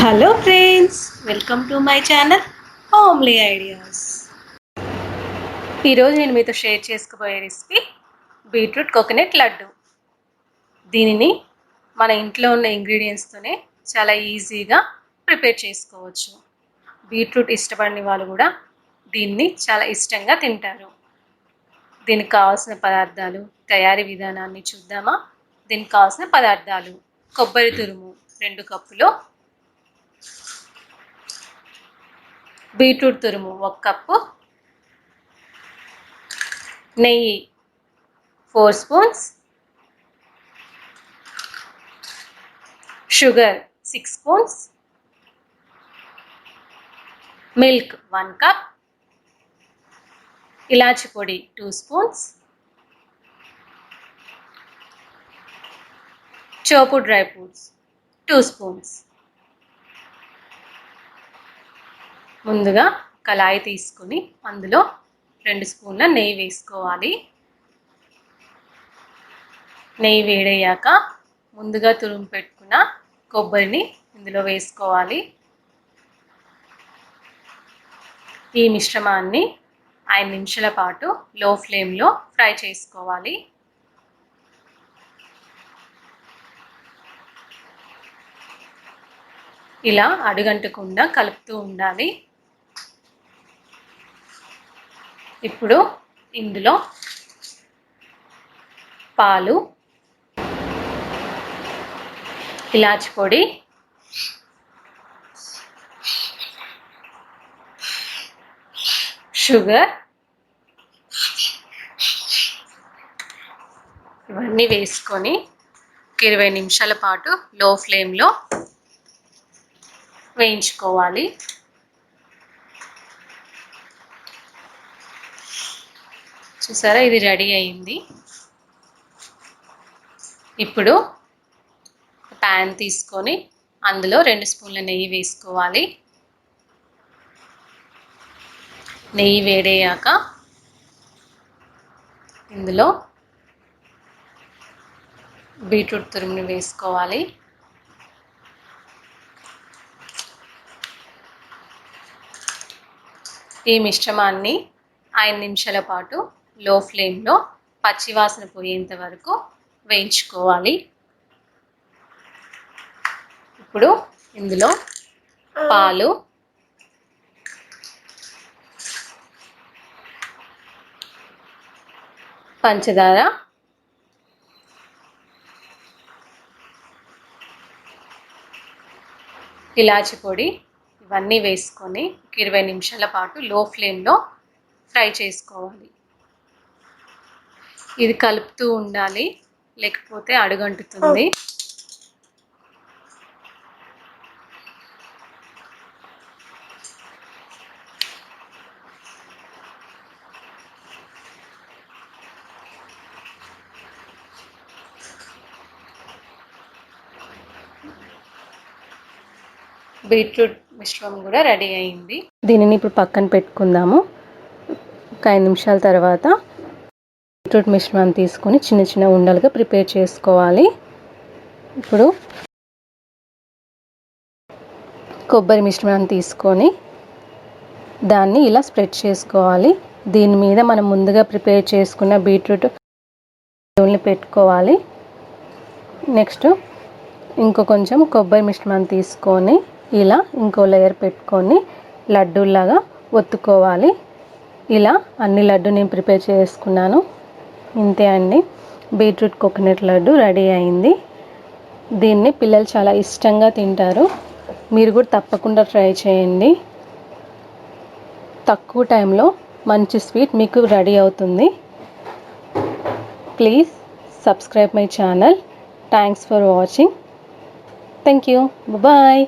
Hello friends, welcome to my channel homely ideas. ఈరోజు నేను మీతో షేర్ చేసుకోబోయే రెసిపీ బీట్రూట్ కోకోనట్ లడ్డు. దీనిని మన ఇంట్లో ఉన్న ఇంగ్రీడియంట్స్తోనే చాలా ఈజీగా ప్రిపేర్ చేసుకోవచ్చు. బీట్రూట్ ఇష్టపడని వాళ్ళు కూడా దీన్ని చాలా ఇష్టంగా తింటారు. దీనికి కావాల్సిన పదార్థాలు, తయారీ విధానాన్ని చూద్దామా? దీనికి కావాల్సిన పదార్థాలు: కొబ్బరి తురుము 2 కప్పులు, బీట్రూట్ తురుము 1 కప్పు, నెయ్యి 4 spoons, sugar 6 spoons, milk 1 cup, ఇలాచి పొడి 2 spoons, chopped dry fruits 2 spoons. ముందుగా కళాయి తీసుకుని అందులో 2 స్పూన్ల నెయ్యి వేసుకోవాలి. నెయ్యి వేడయ్యాక ముందుగా తురుము పెట్టుకున్న కొబ్బరిని ఇందులో వేసుకోవాలి. ఈ మిశ్రమాన్ని 5 నిమిషాల పాటు లో ఫ్లేమ్లో ఫ్రై చేసుకోవాలి. ఇలా అడుగంటకుండా కలుపుతూ ఉండాలి. ఇప్పుడు ఇందులో పాలు, ఇలాచి పొడి, షుగర్ ఇవన్నీ వేసుకొని 20 నిమిషాల పాటు లో ఫ్లేమ్లో వేయించుకోవాలి. చూసారా, ఇది రెడీ అయింది. ఇప్పుడు ప్యాన్ తీసుకొని అందులో 2 స్పూన్ల నెయ్యి వేసుకోవాలి. నెయ్యి వేడయ్యాక ఇందులో బీట్రూట్ తురుముని వేసుకోవాలి. ఈ మిశ్రమాన్ని 5 నిమిషాల పాటు లో ఫ్లేమ్లో పచ్చివాసన పోయేంత వరకు వేయించుకోవాలి. ఇప్పుడు ఇందులో పాలు, పంచదార, ఇలాచి పొడి ఇవన్నీ వేసుకొని 20 నిమిషాల పాటు లో ఫ్లేమ్లో ఫ్రై చేసుకోవాలి. ఇది కలుపుతూ ఉండాలి, లేకపోతే అడుగంటుతుంది. బీట్రూట్ మిశ్రమం కూడా రెడీ అయింది. దీనిని ఇప్పుడు పక్కన పెట్టుకుందాము. ఒక 5 నిమిషాల తర్వాత బీట్రూట్ మిశ్రమాన్ని తీసుకొని చిన్న చిన్న ఉండలుగా ప్రిపేర్ చేసుకోవాలి. ఇప్పుడు కొబ్బరి మిశ్రమాన్ని తీసుకొని దాన్ని ఇలా స్ప్రెడ్ చేసుకోవాలి. దీని మీద మనం ముందుగా ప్రిపేర్ చేసుకున్న బీట్రూట్ పెట్టుకోవాలి. నెక్స్ట్ కొంచెం కొబ్బరి మిశ్రమాన్ని తీసుకొని ఇలా ఇంకో లేయర్ పెట్టుకొని లడ్డూలాగా ఒత్తుకోవాలి. ఇలా అన్ని లడ్డు నేను ప్రిపేర్ చేసుకున్నాను. ఇంతే అండి, బీట్రూట్ కోకోనట్ లడ్డు రెడీ అయింది. దీన్ని పిల్లలు చాలా ఇష్టంగా తింటారు. మీరు కూడా తప్పకుండా ట్రై చేయండి. తక్కువ టైంలో మంచి స్వీట్ మీకు రెడీ అవుతుంది. Please subscribe my channel. Thanks for watching. Thank you. Bye.